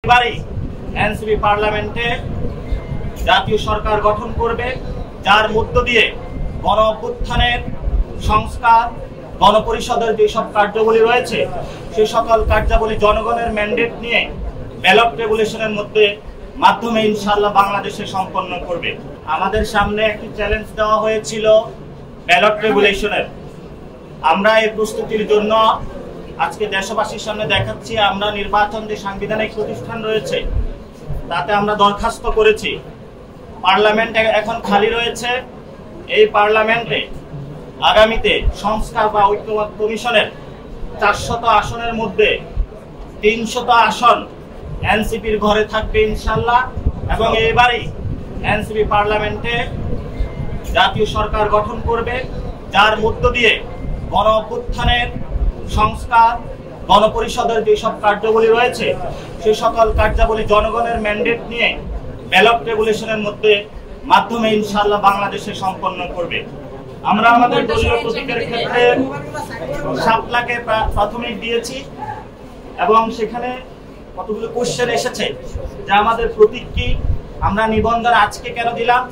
এবারে এনসিপি পার্লামেন্টে জাতীয় সরকার গঠন করবে, যার মধ্য দিয়ে গণ অভ্যুত্থানের সংস্কার, গণপরিষদের যেসব কার্যাবলী রয়েছে সেই সকল কার্যাবলী জনগণের ম্যান্ডেট নিয়ে ব্যালট রেগুলেশনের মাধ্যমে ইনশাআল্লাহ বাংলাদেশে সম্পন্ন করবে। আমাদের সামনে একটি চ্যালেঞ্জ দেওয়া হয়েছিল ব্যালট রেগুলেশনের। আমরা এই প্রস্তুতির জন্য আজকে দেশবাসীর সামনে দেখাচ্ছি, আমরা নির্বাচন যে সাংবিধানিক প্রতিষ্ঠান রয়েছে তাতে আমরা দরখাস্ত করেছি। পার্লামেন্ট এখন খালি রয়েছে। এই পার্লামেন্টে আগামীতে সংস্কার বা ঐক্যমত্য কমিশনের 400 আসনের মধ্যে 300 আসন এনসিপির ঘরে থাকবে ইনশাআল্লাহ। এবং এবারে এনসিপি পার্লামেন্টে জাতীয় সরকার গঠন করবে, যার মধ্য দিয়ে গণ অভ্যুত্থানের সংস্কার, গণপরিষদের যেসব কার্যাবলী রয়েছে সেই সকল কার্যাবলী জনগণের ম্যান্ডেট নিয়ে ব্যালট রেগুলেশনের মাধ্যমে ইনশাআল্লাহ বাংলাদেশে সম্পন্ন করবে। আমরা আমাদের দলীয় প্রতীকের ক্ষেত্রে শাপলাকে প্রাথমিক দিয়েছি এবং সেখানে কতগুলো কোশ্চেন এসেছে যে আমাদের প্রতীক কি, আমরা নিবন্ধন আজকে কেন দিলাম।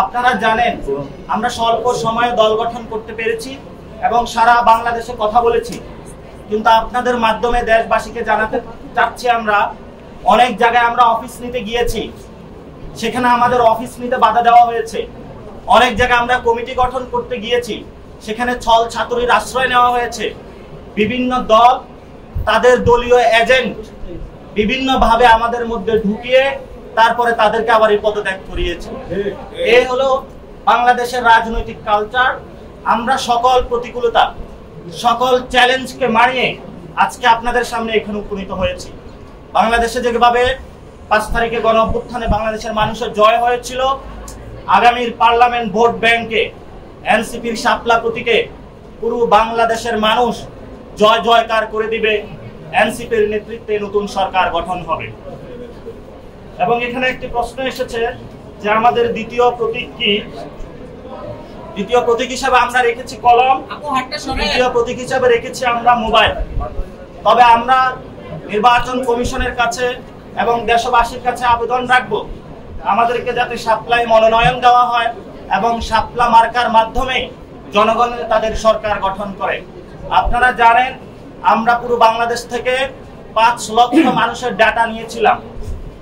আপনারা জানেন আমরা স্বল্প সময়ে দল গঠন করতে পেরেছি এবং সারা বাংলাদেশে কথা বলেছি, কিন্তু আপনাদের মাধ্যমে দেশবাসীকে জানাতে চাচ্ছি, আমরা অনেক জায়গায় আমরা অফিস নিতে গিয়েছি, সেখানে আমাদের অফিস নিতে বাধা দেওয়া হয়েছে। অনেক জায়গায় আমরা কমিটি গঠন করতে গিয়েছি, সেখানে ছল ছাত্রীর আশ্রয় নেওয়া হয়েছে। বিভিন্ন দল তাদের দলীয় এজেন্ট বিভিন্নভাবে আমাদের মধ্যে ঢুকিয়ে তারপরে তাদেরকে আবার এই পদত্যাগ করিয়েছে। এই হলো বাংলাদেশের রাজনৈতিক কালচার। আমরা সকল প্রতিকূলতা, সকল চ্যালেঞ্জকে মানিয়ে আজকে আপনাদের সামনে এখানে উপনীত হয়েছি। বাংলাদেশে যেভাবে 5 তারিখে গণ অভ্যুত্থানে বাংলাদেশের মানুষের জয় হয়েছিল, আগামীর পার্লামেন্ট ভোট ব্যাংকে এনসিপির শাপলা প্রতীকে পুরো বাংলাদেশের মানুষ জয় জয়কার করে দিবে। এনসিপির নেতৃত্বে নতুন সরকার গঠন হবে। এবং এখানে একটি প্রশ্ন এসেছে যে আমাদের দ্বিতীয় প্রতীক কি। দ্বিতীয় প্রতীক হিসাবে আমরা রেখেছি কলম, তৃতীয় প্রতীক হিসাবে রেখেছি আমরা মোবাইল। তবে আমরা নির্বাচন কমিশনের কাছে এবং দেশবাসীর কাছে আবেদন রাখবো আমাদেরকে যাতে শাপলায় মনোনয়ন দেওয়া হয় এবং শাপলা মার্কার মাধ্যমে জনগণের তাদের সরকার গঠন করে। আপনারা জানেন আমরা পুরো বাংলাদেশ থেকে 5 লক্ষ মানুষের ডাটা নিয়েছিলাম।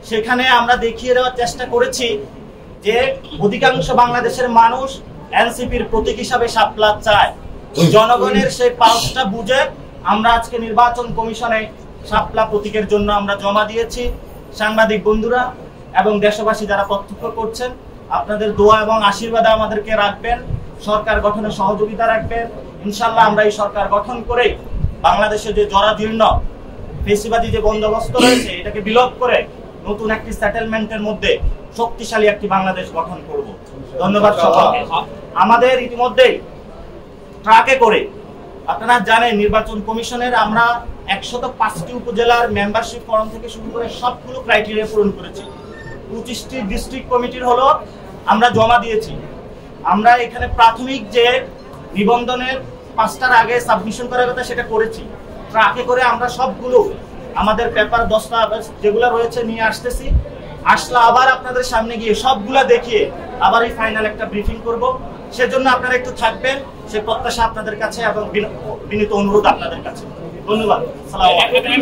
সেখানে আমরা দেখিয়ে দেওয়ার চেষ্টা করেছি যে অধিকাংশ বাংলাদেশের মানুষ এনসিপির প্রতীক হিসাবে শাপলা চায়। জনগণের সেই পালসটা বুঝে আমরা আজকে নির্বাচন কমিশনে শাপলা প্রতীকের জন্য আমরা জমা দিয়েছি। সাংবাদিক বন্ধুরা এবং দেশবাসী যারা প্রত্যক্ষ করছেন, আপনাদের দোয়া এবং আশীর্বাদ আমাদেরকে রাখবেন, সরকার গঠনে সহযোগিতা রাখবেন। ইনশাআল্লাহ আমরা এই সরকার গঠন করে বাংলাদেশে যে জরাজীর্ণ ফেসিবাদী যে বন্দোবস্ত রয়েছে এটাকে বিলোপ করে নতুন একটি সেটেলমেন্টের মধ্যে শক্তিশালী একটি বাংলাদেশ গঠন করব। ধন্যবাদ সকলকে। আমাদের ইতিমধ্যেই ট্রাকে করে আপনারা জানেন নির্বাচন কমিশনের আমরা 105টি উপজেলার মেম্বারশিপ ফর্ম থেকে শুরু করে সবগুলো ক্রাইটেরিয়া পূরণ করেছি। 25টি ডিস্ট্রিক্ট কমিটির হলো আমরা জমা দিয়েছি। আমরা এখানে প্রাথমিক যে নিবন্ধনের 5টার আগে সাবমিশন করার কথা সেটা করেছি। ট্রাকে করে আমরা সবগুলো আমাদের পেপার দস্তাবেজ যেগুলো রয়েছে নিয়ে আসতেছি। আসলে আবার আপনাদের সামনে গিয়ে সবগুলা দেখিয়ে আবার এই ফাইনাল একটা ব্রিফিং করব। সেজন্য আপনারা একটু থাকবেন, সে প্রত্যাশা আপনাদের কাছে এবং বিনীত অনুরোধ আপনাদের কাছে। ধন্যবাদ। আসসালামু আলাইকুম।